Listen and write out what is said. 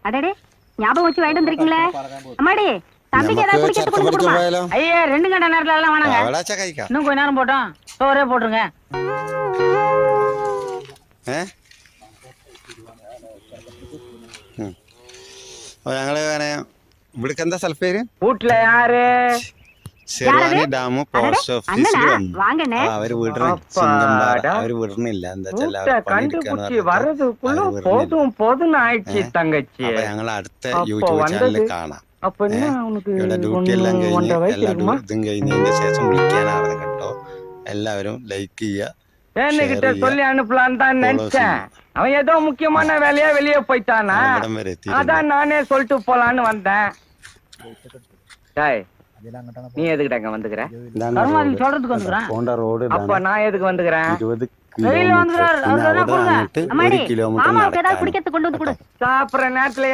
அடடே ஞாபகம் வச்சு வாங்கிட்டு வந்திருக்கீங்களே. அம்மாடி தம்பிக்கு ஏதாவது குடிக்கிறது கொண்டு கொடுமா. ஐயா 2 கண்ட நேரத்துல எல்லாம் வேணாங்க. இன்னும் கொஞ்ச நேரம் போட்டோம். ஒரே போட்டுருங்க. ഞങ്ങള് ഇവിടേക്ക് എന്താ സ്ഥല പേര്? വീട്ടിലെ ആര്? ശിർവാണി ഡാം പോസ്റ്റ് ഓഫീസിൽ വന്നു. അവര് വിടണില്ല, അവര് വിടണില്ല. എന്താ അപ്പൊ ഞങ്ങൾ അടുത്ത യൂട്യൂബ് ചാനലിൽ കാണാം. ഇവിടെ ഡ്യൂട്ടി എല്ലാം കഴിഞ്ഞ് എല്ലാ ഇതും കഴിഞ്ഞതിന്റെ ശേഷം വിളിക്കാനാണ് കേട്ടോ. എല്ലാവരും ലൈക്ക് ചെയ്യുക. என்கிட்ட சொல்லி அனுப்பலான்னு தான் நினைச்சேன். அவன் ஏதோ முக்கியமான வேலையா வெளியே போயிட்டானா, அதான் நானே சொல்லிட்டு போலான்னு வந்தேன். நீ எதுக்கிட்ட வந்துக்கிற? சொல்றதுக்கு வந்துக்கிறேன். அப்ப நான் எதுக்கு வந்துக்கிறேன்? சாப்பிடுற நேரத்துல